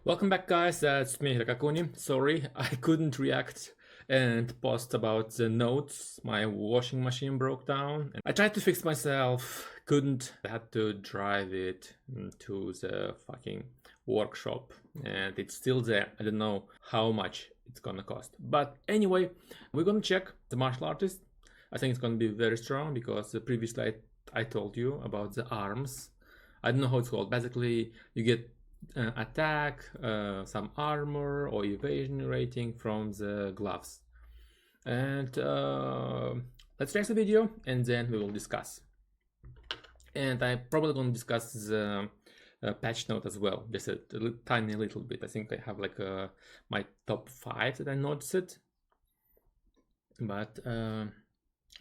Welcome back, guys. It's me, Hirakakuni. Sorry, I couldn't react and post about the notes. My washing machine broke down. I tried to fix myself, couldn't. I had to drive it to the fucking workshop, and it's still there. I don't know how much it's gonna cost. But anyway, we're gonna check the martial artist. I think it's gonna be very strong because previously I told you about the arms. I don't know how it's called. Basically, you get attack, some armor or evasion rating from the gloves. And let's check the video and then we will discuss. And I'm probably going to discuss the patch note as well, just a tiny little bit. I think I have like my top 5 that I noticed. But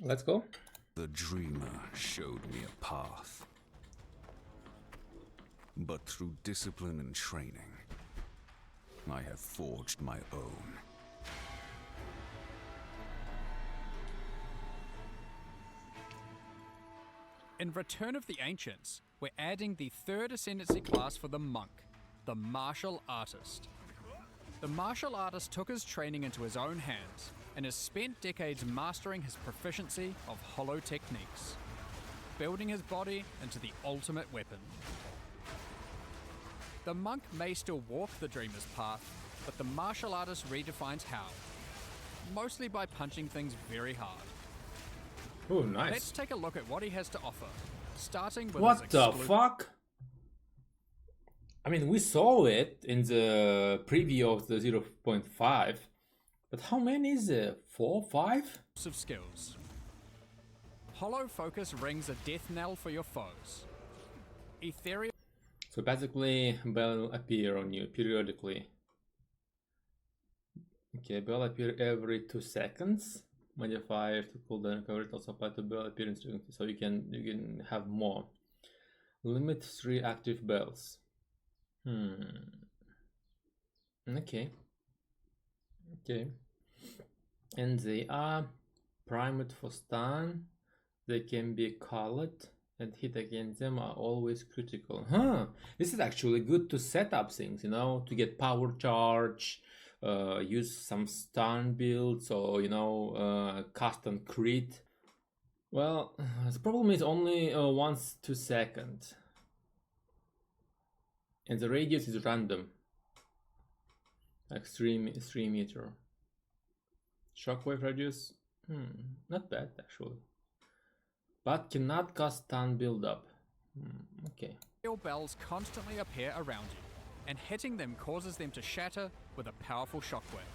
let's go. The dreamer showed me a path. But through discipline and training, I have forged my own. In Return of the Ancients, we're adding the third ascendancy class for the monk, the martial artist. The martial artist took his training into his own hands and has spent decades mastering his proficiency of hollow techniques, building his body into the ultimate weapon. The monk may still walk the dreamer's path, but the martial artist redefines how, mostly by punching things very hard. Oh, nice. Let's take a look at what he has to offer, starting with what the fuck? I mean, we saw it in the preview of the 0.5, but how many is it? 4, 5? Of skills. Hollow focus rings a death knell for your foes. Ethereal. So basically, bell appear on you periodically. Okay, bell appear every 2 seconds. Modifier to cooldown recovery also apply to bell appearance, so you can have more. Limit 3 active bells. Okay. And they are primed for stun. They can be colored, and hit against them are always critical. This is actually good to set up things, you know, to get power charge, use some stun builds, or, you know, custom crit. Well, the problem is only once 2 seconds. And the radius is random. Like 3 meter. Shockwave radius, not bad actually. But cannot cast stun build-up. Okay. Bells constantly appear around you, and hitting them causes them to shatter with a powerful shockwave.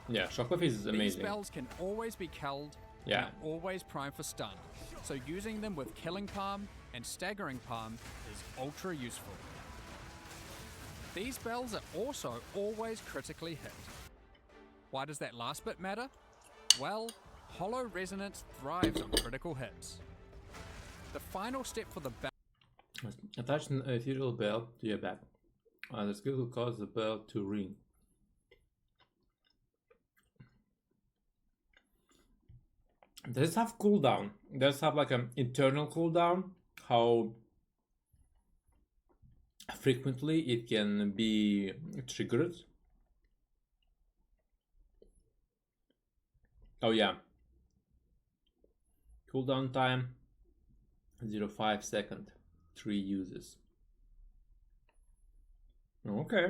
Yeah, shockwave is amazing. These spells can always be killed, yeah, and always prime for stun, so using them with Killing Palm and Staggering Palm is ultra useful. These spells are also always critically hit. Why does that last bit matter? Well, Hollow Resonance thrives on critical hits. The final step for the bell. Attach an ethereal bell to your back. The skill will cause the bell to ring. Does it have cooldown? Does it have like an internal cooldown? How frequently it can be triggered? Oh yeah. Cooldown time 0.5 second, 3 uses. Okay,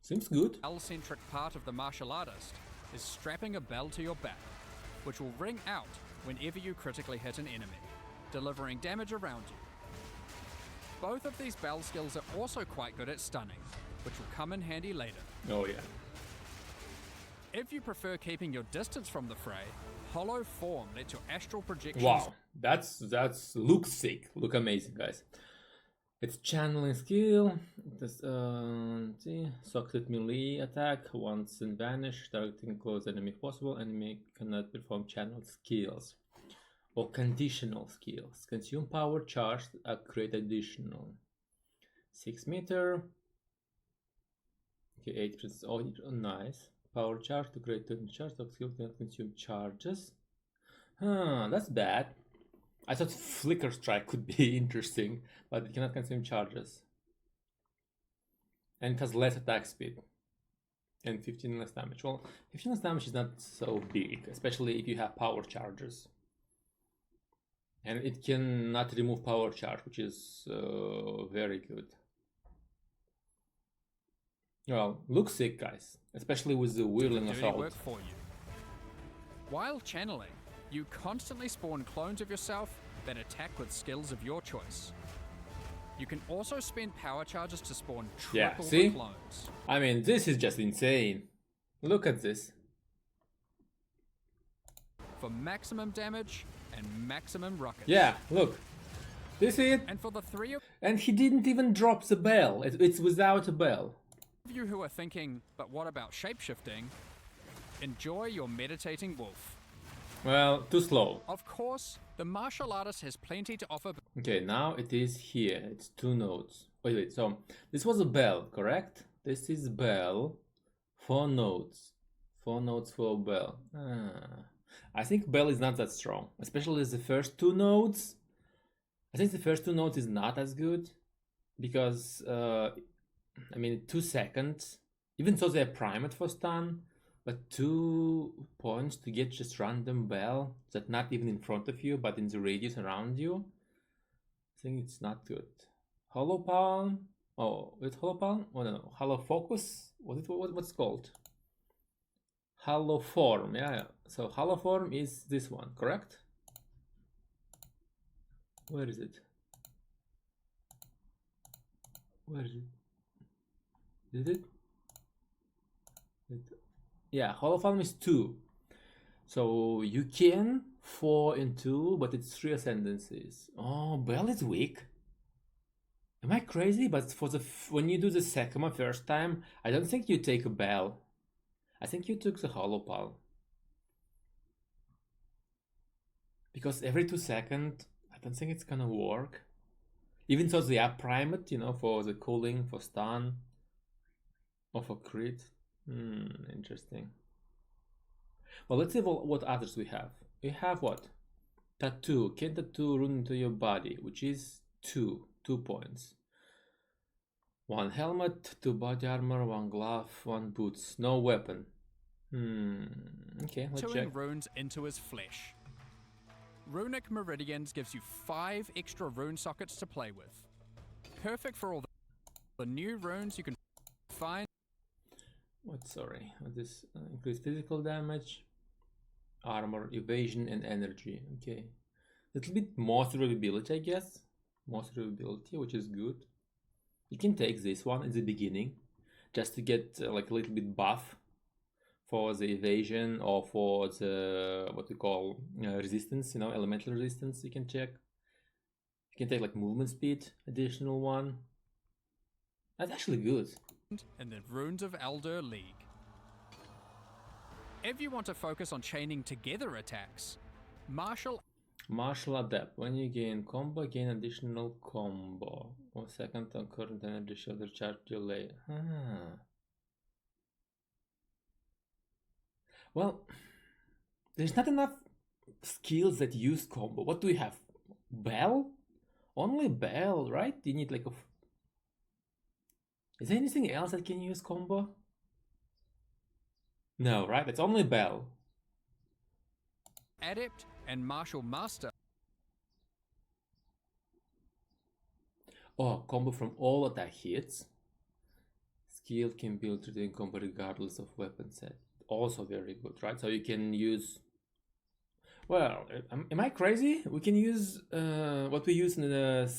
seems good. Bell-centric part of the martial artist is strapping a bell to your back, which will ring out whenever you critically hit an enemy, delivering damage around you. Both of these bell skills are also quite good at stunning, which will come in handy later. Oh yeah. If you prefer keeping your distance from the fray, Hollow Form lets your astral projections. Wow, that's looks sick. Look amazing, guys. It's channeling skill. This socket melee attack once and vanish, targeting close enemy if possible. Enemy cannot perform channeled skills or conditional skills. Consume power charge, create additional 6 meter. Okay, 8%. Oh, nice. Power charge to create turn charge. Stock skill cannot consume charges. That's bad. I thought Flicker Strike could be interesting, but it cannot consume charges. and it has less attack speed and 15 less damage. Well, 15 less damage is not so big, especially if you have power chargers. And it cannot remove power charge, which is very good. Well, looks sick, guys, especially with the whirling Dirty assault. work for you. While channeling, you constantly spawn clones of yourself that attack with skills of your choice. You can also spend power charges to spawn triple see? the clones. I mean, this is just insane. Look at this. For maximum damage and maximum rockets. Yeah, look. Do you see it? And for the three of And he didn't even drop the bell. It's without a bell. you who are thinking, but what about shapeshifting? Enjoy your meditating wolf. Well, too slow. Of course, the martial artist has plenty to offer. Okay, now it is here. It's 2 notes. Wait, so this was a bell, correct? This is bell. 4 notes. 4 notes for a bell. I think bell is not that strong, especially the first 2 notes. I think the first 2 notes is not as good because, I mean, 2 seconds, even though they're primed for stun, but 2 points to get just random bell that not even in front of you, but in the radius around you. I think it's not good. Hollow Palm. Oh, with Hollow Palm? Oh no, Hollow Focus. What's it called? Hollow Form. Yeah. So Hollow Form is this one, correct? Where is it? Where is it? Is it? Yeah, Hollow Form is 2. So you can 4 and 2, but it's 3 ascendancies. Oh, Bell is weak. Am I crazy? But for when you do the Sekima first time, I don't think you take a Bell. I think you took the Hollow Palm. Because every 2 seconds, I don't think it's gonna work. Even though they are primed, you know, for the cooling, for stun, or for crit. Interesting. Well, let's see what others we have. We have what? Tattoo. Can tattoo run into your body, which is 2 points. 1 helmet, 2 body armor, 1 glove, 1 boots. No weapon. Okay, let's check. Tattooing runes into his flesh. Runic Meridians gives you 5 extra rune sockets to play with. Perfect for all the new runes you can find. Sorry, this increase physical damage, armor, evasion, and energy. Okay, a little bit more survivability, I guess. More survivability, which is good. You can take this one in the beginning, just to get like a little bit buff for the evasion or for the what we call resistance. You know, elemental resistance. You can check. You can take like movement speed, additional one. That's actually good. In the Runes of Elder League. If you want to focus on chaining together attacks, Martial Adept. When you gain combo, gain additional combo. 1 second on current energy shield recharge delay. Well, there's not enough skills that use combo. What do we have? Bell? Only Bell, right? You need like a... Is there anything else that can use combo? No, right? It's only Bell. Adept and Martial Master. Oh, combo from all attack hits. Skill can build to the combo regardless of weapon set. Also very good, right? So you can use... Well, am I crazy? We can use what we use in the...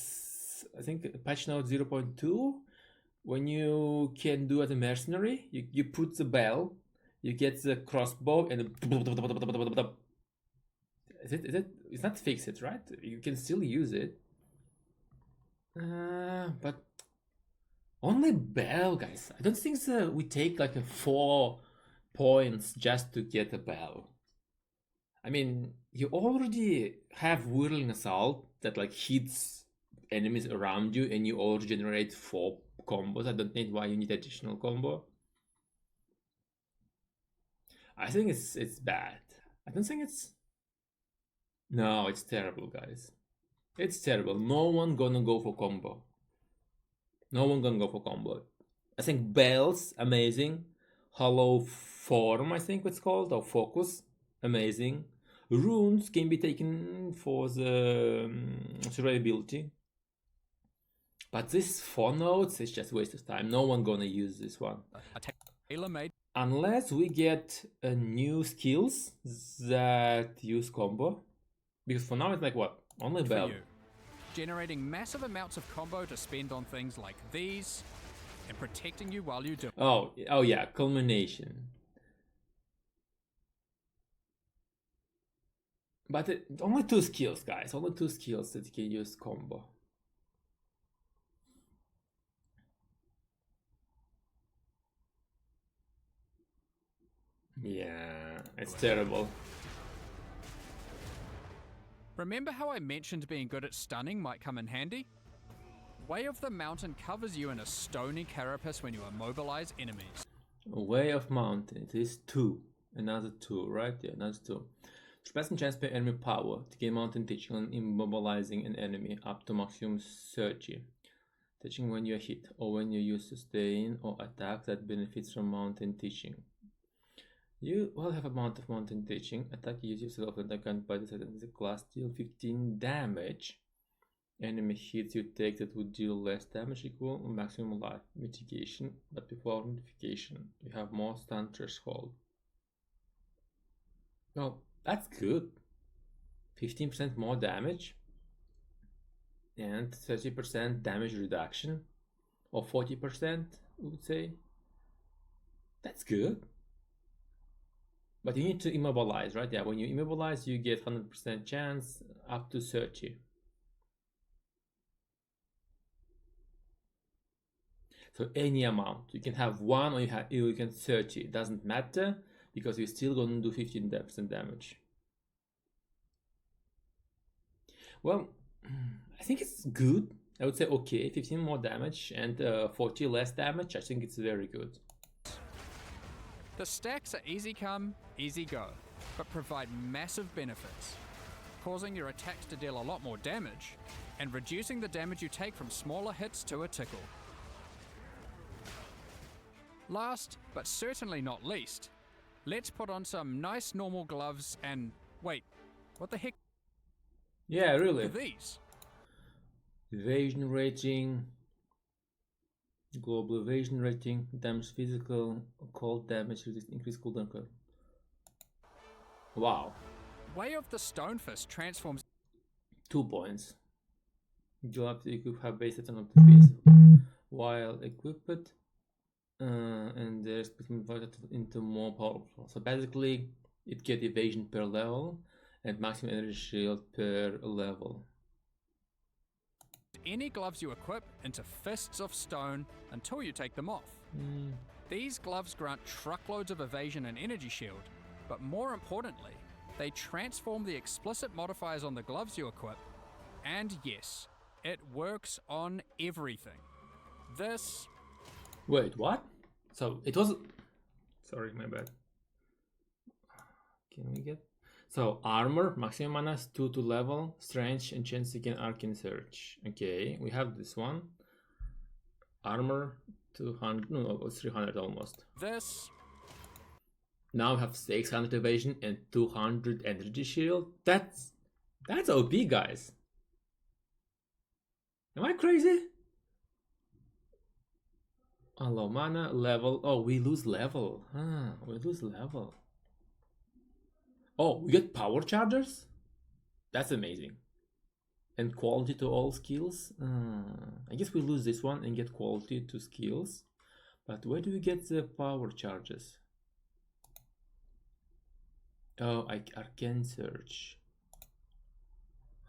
I think patch note 0.2. When you can do as a mercenary, you put the bell, you get the crossbow, and is it? It's not fixed, right? You can still use it, but only bell, guys. I don't think so. We take like a 4 points just to get a bell. I mean, you already have whirling assault that like hits enemies around you, and you already generate 4 combos. I don't need why you need additional combo. I think it's bad. I don't think it's... No, it's terrible, guys. It's terrible. No one gonna go for combo. No one gonna go for combo. I think bells, amazing. Hollow form, I think it's called, or focus, amazing. Runes can be taken for the survivability. But this 4 nodes is just waste of time. No one gonna use this one. A tailor-made Unless we get new skills that use combo. Because for now it's like what? Only for bell. you, generating massive amounts of combo to spend on things like these, and protecting you while you do. Oh yeah, culmination. But only 2 skills, guys. Only 2 skills that you can use combo. Yeah, it's terrible. Remember how I mentioned being good at stunning might come in handy? Way of the Mountain covers you in a stony carapace when you immobilize enemies. Way of Mountain. It is 2. Another 2, right? Yeah, another 2. Suppressing chance per enemy power to gain Mountain Teaching on immobilizing an enemy up to maximum 30. Teaching when you're hit or when you use sustain or attack that benefits from Mountain Teaching. You will have amount of Mountain Teaching. Attack use yourself and attack by the class deal 15 damage. Enemy hits you take that would deal less damage equal maximum life mitigation, but before modification you have more stun threshold. Well, that's good. 15% more damage and 30% damage reduction, or 40% I would say. That's good. But you need to immobilize, right? Yeah, when you immobilize you get 100% chance up to 30. So any amount. You can have 1 or you can 30. It doesn't matter because you're still going to do 15% damage. Well, I think it's good. I would say okay, 15 more damage and 40 less damage. I think it's very good. The stacks are easy come, easy go, but provide massive benefits, causing your attacks to deal a lot more damage and reducing the damage you take from smaller hits to a tickle. Last, but certainly not least, let's put on some nice normal gloves and wait, what the heck Yeah, really. are these? Evasion rating, global evasion rating, damage physical, cold damage, increased cooldown curve. Wow. Way of the Stonefist transforms 2 points. You have to equip her base attack on the face while equipped, and there's converted into more powerful. So basically, it gets evasion per level and maximum energy shield per level. any gloves you equip into fists of stone until you take them off. These gloves grant truckloads of evasion and energy shield, but more importantly, they transform the explicit modifiers on the gloves you equip, and yes, it works on everything. This... Wait, what? So it was... Sorry, my bad. Can we get... So armor, maximum mana is 2 to level, strength, enchant again, arcane search. Okay, we have this one. Armor, 200, no, 300 almost. This... Now we have 600 evasion and 200 energy shield. That's OP, guys. Am I crazy? Low mana, level. Oh, we lose level. We lose level. Oh, we get power chargers? That's amazing. And quality to all skills. I guess we lose this one and get quality to skills. But where do we get the power charges? Oh, arcane search.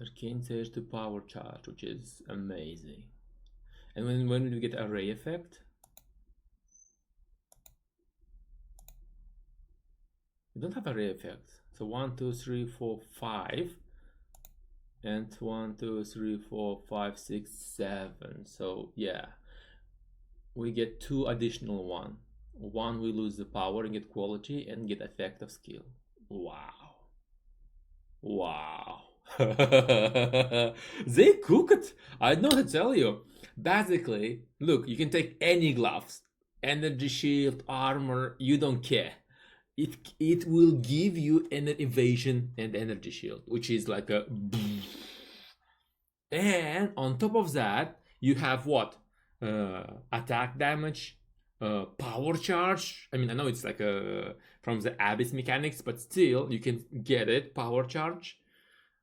Arcane search to power charge, which is amazing. And when will we get array effect? We don't have array effect. So 1, 2, 3, 4, 5. And 1, 2, 3, 4, 5, 6, 7. So yeah. We get 2 additional one. One we lose the power and get quality and get effect of skill. Wow. Wow. They cook it. I don't know how to tell you. Basically, look, you can take any gloves. energy shield, armor, you don't care. It will give you an evasion and energy shield, which is like a. And on top of that, you have what? Attack damage, power charge. I mean, I know it's like a from the Abyss mechanics, but still you can get it. Power charge.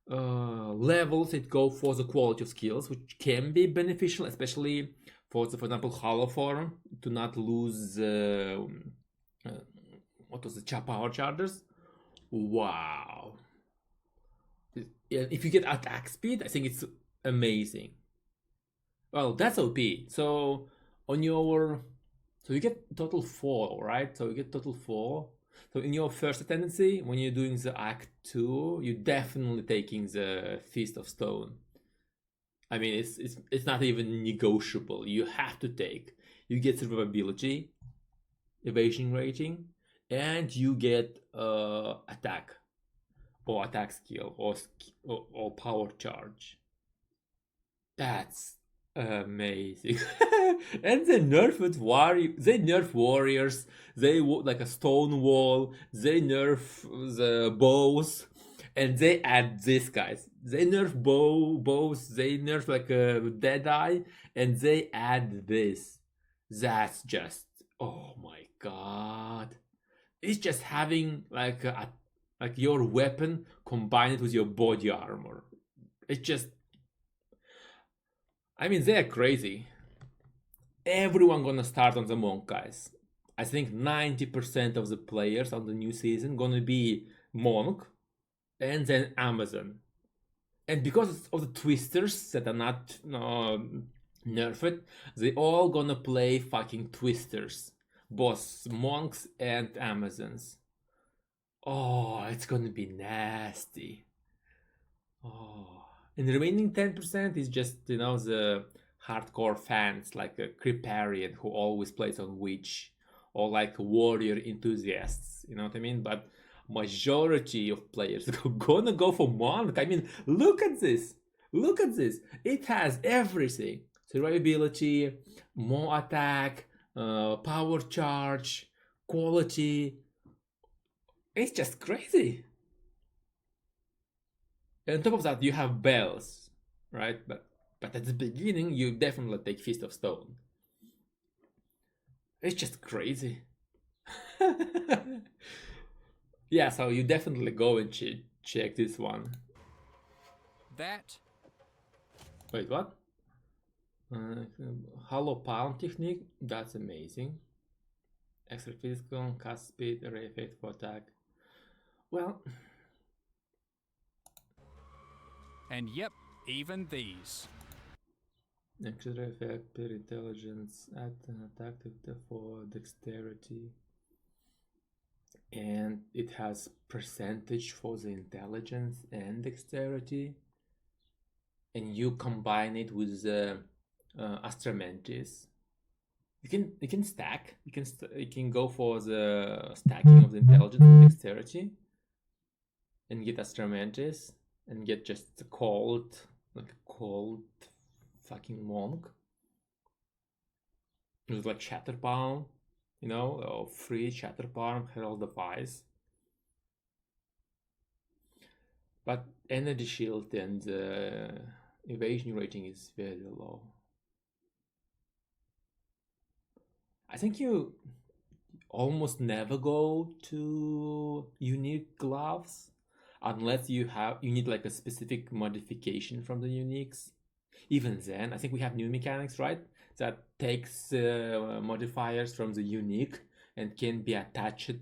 Levels it go for the quality of skills, which can be beneficial, especially for the, for example, hollow form, to not lose what was the power chargers. Wow. If you get attack speed, I think it's amazing. Well, that's OP. So on your, so you get total 4, right? So you get total 4. So in your first tendency, when you're doing the Act 2, you're definitely taking the Feast of Stone. I mean, it's not even negotiable. You have to take. You get survivability, evasion rating, and you get attack, or attack skill, or power charge. That's amazing. And they nerfed they nerf warriors, they like a stone wall, they nerf the bows, and they add this, guys. They nerf bows, they nerf like a deadeye, and they add this. That's just, oh my god. It's just having like like your weapon combined with your body armor. It's just, I mean, they're crazy. Everyone gonna start on the monk, guys. I think 90% of the players on the new season gonna be monk, and then Amazon. And because of the twisters that are not nerfed, they all gonna play fucking twisters, both monks and Amazons. Oh, it's gonna be nasty. Oh, and the remaining 10% is just, you know, the hardcore fans like a Criparian who always plays on Witch, or like warrior enthusiasts, you know what I mean? But majority of players are gonna go for monk. I mean, look at this. Look at this. It has everything. Survivability, more attack, power charge, quality. It's just crazy. And on top of that, you have bells, right? But at the beginning, you definitely take Feast of Stone. It's just crazy. Yeah, so you definitely go and check this one. That Wait, what? Hollow Palm technique, that's amazing. Extra physical, cast speed, array effect for attack. Well, and yep, even these. extra effect per intelligence, add an attack for dexterity. And it has percentage for the intelligence and dexterity. And you combine it with the Astramantis. You can stack. You can go for the stacking of the intelligence and dexterity, and get Astramantis, and get just the cold, like a cold fucking monk. It was like Shatterpalm, you know, or free Shatterpalm, Herald of Ice. But energy shield and evasion rating is very low. I think you almost never go to unique gloves unless you need like a specific modification from the uniques. Even then, I think we have new mechanics, right? That takes modifiers from the unique and can be attached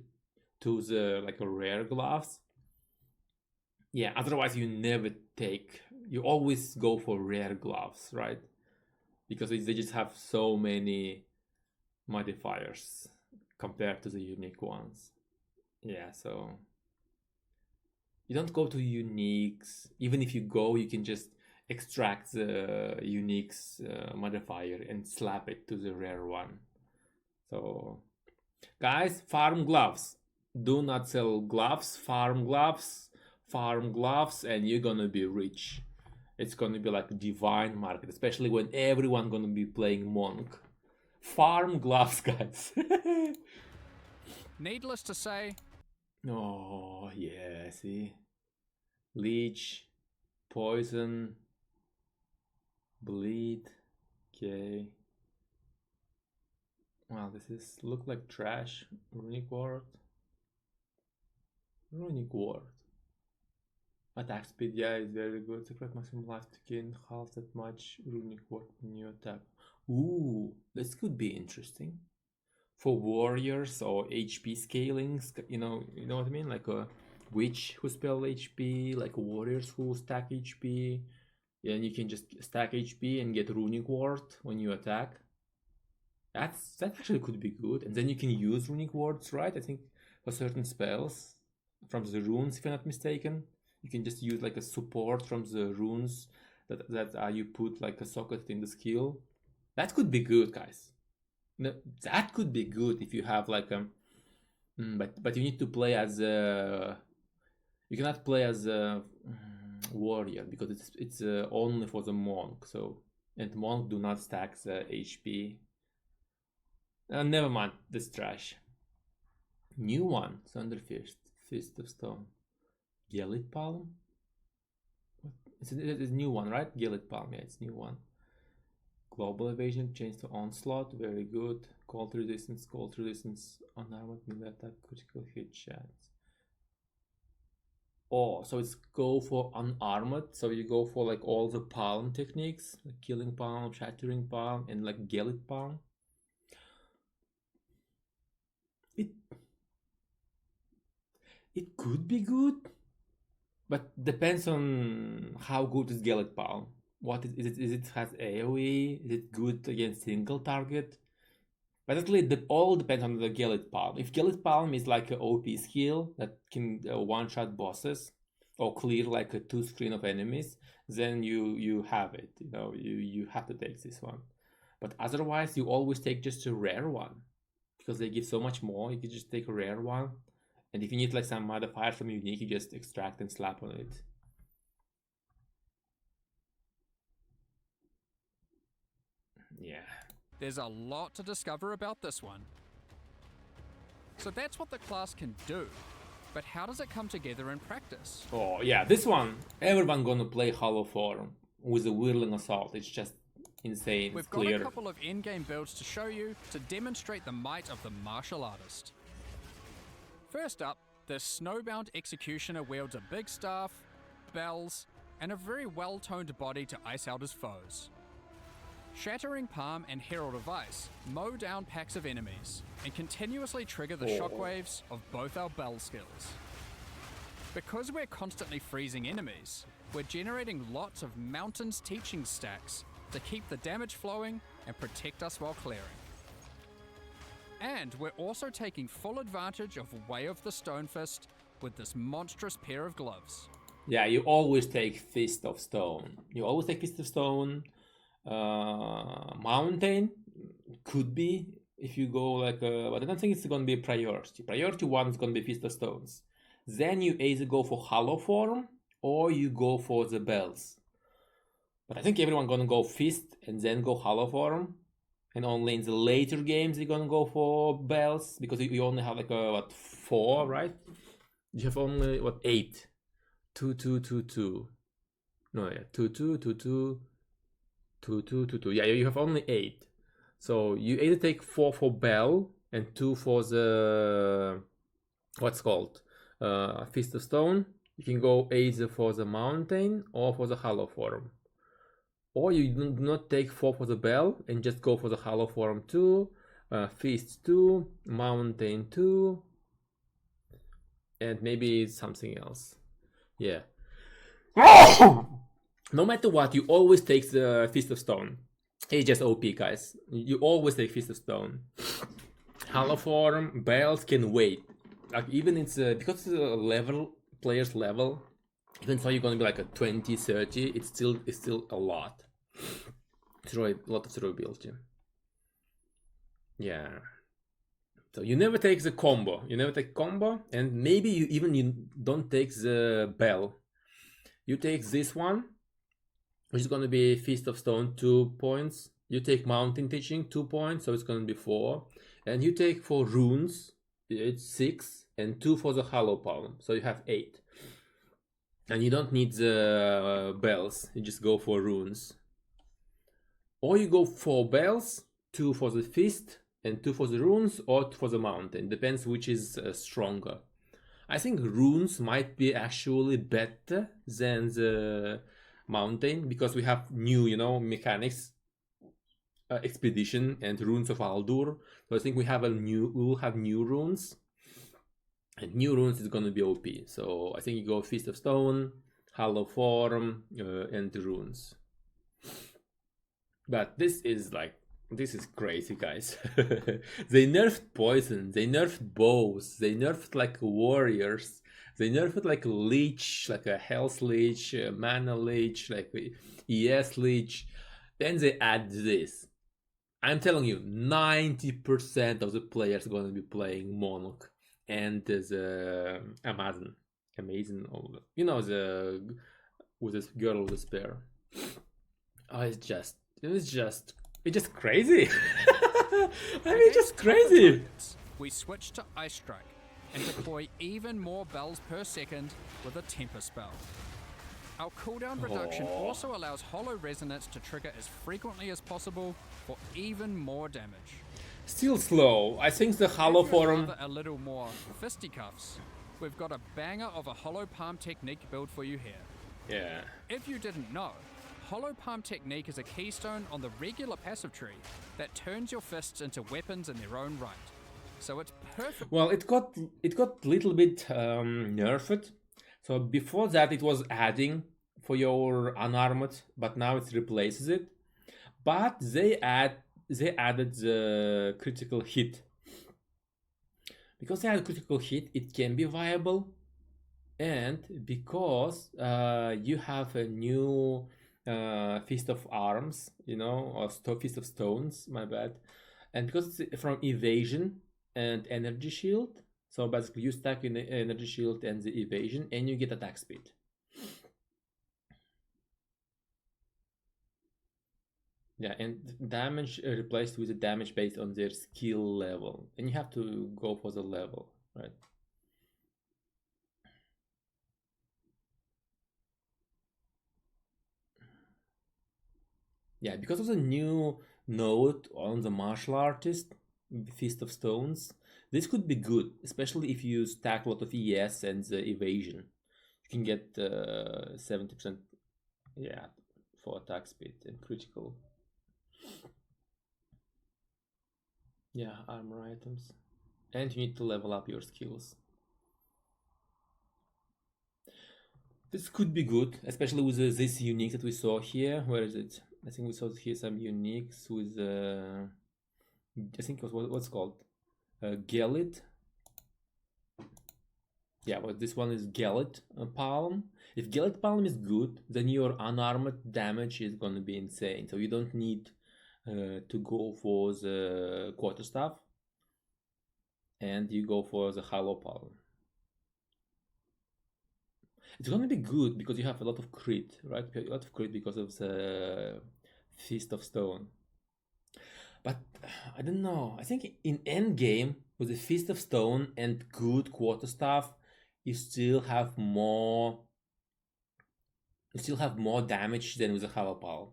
to the like a rare gloves. Yeah, otherwise you never take. You always go for rare gloves, right? Because they just have so many modifiers compared to the unique ones. Yeah, so you don't go to uniques. Even if you go, you can just extract the uniques modifier and slap it to the rare one. So guys, farm gloves. Do not sell gloves. Farm gloves, and you're gonna be rich. It's gonna be like a divine market, especially when everyone gonna be playing monk. Farm gloves, guys. Needless to say, Oh, yeah, see? Leech, poison, bleed, okay. Wow, this is look like trash. Runic ward. Runic ward. Attack speed, yeah, is very good. Secret maximum life to gain half that much runic ward when you attack. Ooh, this could be interesting. For warriors or HP scaling, you know what I mean? Like a witch who spell HP, like warriors who stack HP. Yeah, and you can just stack HP and get runic ward when you attack. That actually could be good. And then you can use runic wards, right? I think for certain spells from the runes, if you're not mistaken. You can just use like a support from the runes that you put like a socket in the skill. That could be good, guys. No, that could be good if you have like a. But you need to play as a. You cannot play as a warrior because it's only for the monk. So and monk do not stack the HP. Never mind, this trash. New one, Thunderfist, Fist of Stone. Gelid Palm? It's a new one, right? Gelid Palm, yeah, it's new one. Global Evasion, change to Onslaught, very good. Cold resistance, unarmored melee attack, critical hit chance. Oh, so it's go for unarmored, so you go for like all the palm techniques, like killing palm, shattering palm, and like Gelid Palm. It could be good. But depends on how good is Gelid Palm. What is it has AoE? Is it good against single target? Basically, it all depends on the Gelid Palm. If Gelid Palm is like an OP skill that can one-shot bosses or clear like a 2 screen of enemies, then you have it. You know, you have to take this one. But otherwise, you always take just a rare one because they give so much more. You can just take a rare one. And if you need like some modifier from unique, you just extract and slap on it. Yeah. there's a lot to discover about this one. So that's what the class can do, but how does it come together in practice? Oh yeah, this one, everyone gonna play Hollow Form with a Whirling Assault. It's just insane. We've it's got clear. a couple of in-game builds to show you to demonstrate the might of the martial artist. First up, the snowbound executioner wields a big staff, bells, and a very well-toned body to ice out his foes. Shattering Palm and Herald of Ice mow down packs of enemies and continuously trigger the shockwaves of both our bell skills. Because we're constantly freezing enemies, we're generating lots of Mountains teaching stacks to keep the damage flowing and protect us while clearing. And we're also taking full advantage of Way of the Stonefist with this monstrous pair of gloves. Yeah, you always take Fist of Stone. You always take Fist of Stone. Mountain could be if you go like but I don't think it's gonna be a priority. Priority one is gonna be Fist of Stones. Then you either go for Hollow Form or you go for the bells. But I think everyone gonna go Fist and then go Hollow Form. And only in the later games you're gonna go for bells because you only have like what 4, right? You have only what 8. 2 2 2 2. No, yeah, 2 2 2 2 2 2 2 2. Yeah, you have only 8. So you either take 4 for bell and 2 for the what's called Fist of Stone. You can go either for the mountain or for the Hollow Form. Or you do not take 4 for the bell and just go for the Hollow Form 2, Fist 2, Mountain 2, and maybe something else. Yeah. No matter what, you always take the Fist of Stone. It's just OP, guys. You always take Fist of Stone. Hollow Form, bells can wait. Like even it's because it's a level, player's level. Even though you're gonna be like a 20, 30, it's still a lot. A lot of throwability. Yeah. So you never take the combo. You never take combo, and maybe you don't take the bell. You take this one, which is gonna be Fist of Stone 2 points, You take mountain teaching 2 points, so it's gonna be 4. And you take for runes, it's 6, and 2 for the hollow palm, so you have 8. And you don't need the bells, you just go for runes. Or you go 4 bells, 2 for the fist, and 2 for the runes, or for the mountain. Depends which is stronger. I think runes might be actually better than the mountain because we have new, mechanics, expedition and runes of Aldur. So I think we'll have new runes, and new runes is gonna be OP. So I think you go Feast of Stone, Hollow Form, and runes. But this is crazy, guys. They nerfed poison, they nerfed bows, they nerfed like warriors, they nerfed like leech, like a health leech, a mana leech, like a ES leech. Then they add this. I'm telling you, 90% of the players are gonna be playing Monarch and the Amazon. With this girl with the spear. Oh, it's just crazy. Just crazy. We switch to Ice Strike and deploy even more bells per second with a temper spell. Our cooldown reduction also allows Hollow Resonance to trigger as frequently as possible for even more damage. Still slow. I think the Hollow Form... A little more fisticuffs. We've got a banger of a Hollow Palm technique build for you here. Yeah. If you didn't know, Hollow Palm technique is a keystone on the regular passive tree that turns your fists into weapons in their own right. So it's perfect. Well, it got little bit nerfed. So before that it was adding for your unarmored, but now it replaces it. But they added the critical hit. Because they add critical hit, it can be viable. And because you have a new Feast of Arms, or Feast of Stones, my bad. And because it's from evasion and energy shield, so basically you stack in the energy shield and the evasion, and you get attack speed. Yeah, and damage replaced with the damage based on their skill level, and you have to go for the level, right? Yeah, because of the new node on the martial artist, Feast of Stones, this could be good, especially if you stack a lot of ES and the evasion. You can get 70%, yeah, for attack speed and critical. Yeah, armor items. And you need to level up your skills. This could be good, especially with this unique that we saw here. Where is it? I think we saw here some uniques with, I think it was what's called? Gelid. Yeah, but this one is Gelid Palm. If Gelid Palm is good, then your unarmored damage is gonna be insane. So you don't need to go for the quarterstaff, and you go for the hollow palm. It's gonna be good because you have a lot of crit, right? A lot of crit because of the Feast of Stone. But I don't know. I think in endgame with the Feast of Stone and good quarterstaff, you still have more. You still have more damage than with the hollow palm.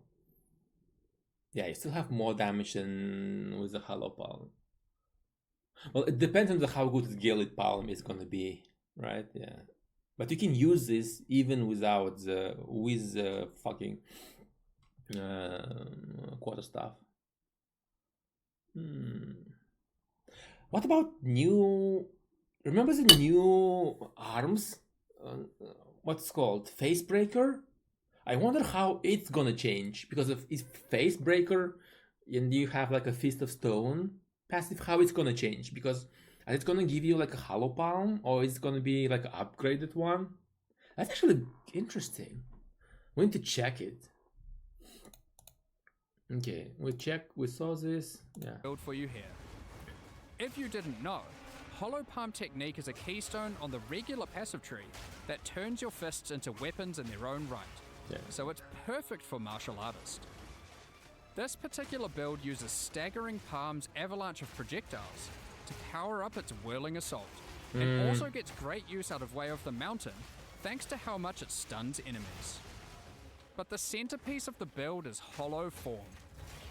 Yeah, you still have more damage than with the hollow palm. Well, it depends on how good the Gelid palm is gonna be, right? Yeah, but you can use this even without with the fucking quarterstaff. What about new? Remember the new arms? What's called Facebreaker? I wonder how it's gonna change, because if it's Facebreaker and you have like a Fist of Stone passive, how it's gonna change? Because is it gonna give you like a hollow palm, or is it gonna be like an upgraded one? That's actually interesting. We need to check it. Okay, we saw this. Yeah. Build for you here. If you didn't know, Hollow Palm technique is a keystone on the regular passive tree that turns your fists into weapons in their own right. Yeah. So it's perfect for martial artists. This particular build uses Staggering Palm's avalanche of projectiles to power up its whirling assault, and also gets great use out of Way of the Mountain thanks to how much it stuns enemies. But the centerpiece of the build is Hollow Form,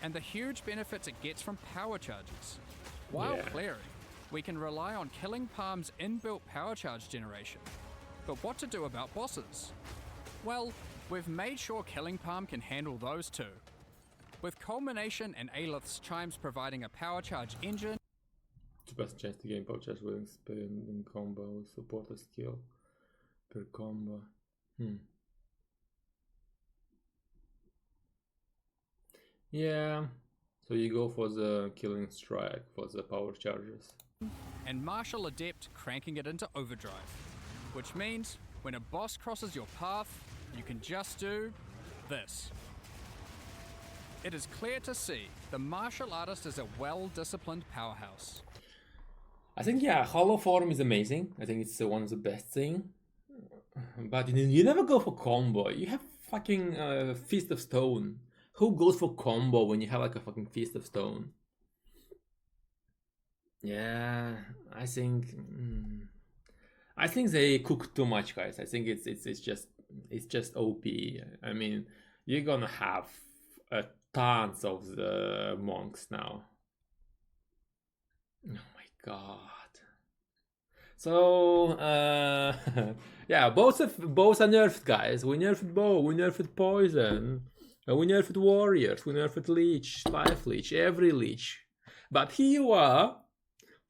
and the huge benefits it gets from power charges. While clearing, we can rely on Killing Palm's inbuilt power charge generation. But what to do about bosses? Well, we've made sure Killing Palm can handle those too. With Culmination and Aelith's Chimes providing a power charge engine, the best chance to gain power charge with spin combo, support a skill per combo. Yeah, so you go for the Killing Strike for the power charges. and Martial Adept cranking it into overdrive. Which means, when a boss crosses your path, you can just do this. It is clear to see the martial artist is a well-disciplined powerhouse. I think, yeah, Hollow Form is amazing. I think it's one of the best thing. But you never go for combo. You have fucking Fist of Stone. Who goes for combo when you have like a fucking Fist of Stone? Yeah, I think they cook too much, guys. I think it's just OP. I mean, you're gonna have tons of the monks now. Oh my god. So yeah, both are nerfed, guys. We nerfed bow, we nerfed poison, we nerfed warriors, we nerfed leech, life leech, every leech. But here you are,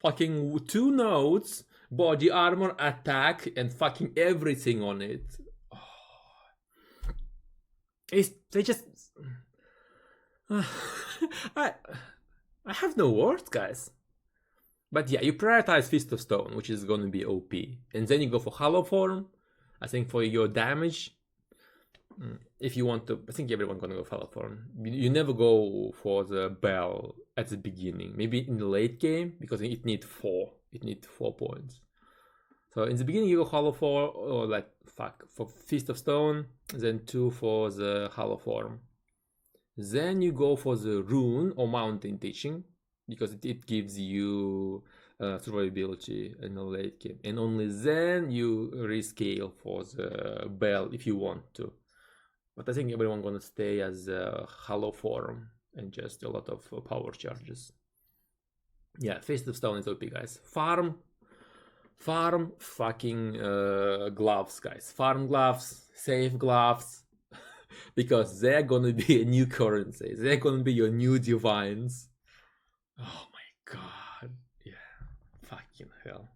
fucking 2 nodes, body armor, attack, and fucking everything on it. Oh. They just I have no words, guys. But yeah, you prioritize Fist of Stone, which is gonna be OP, and then you go for Hollow Form. I think for your damage, if you want to, I think everyone's gonna go for Hollow Form. You never go for the Bell at the beginning. Maybe in the late game because it needs 4. It needs 4 points. So in the beginning you go Hollow Form, or like for Fist of Stone, then 2 for the Hollow Form. Then you go for the Rune or Mountain Teaching, because it gives you survivability in the late game, and only then you rescale for the Bell if you want to. But I think everyone gonna stay as a Hollow Form and just a lot of power charges. Yeah, Fist of Stone is OP, guys. Farm fucking gloves, guys. Farm gloves, save gloves, because they're gonna be a new currency. They're gonna be your new divines. Oh my god. Yeah. Fucking hell.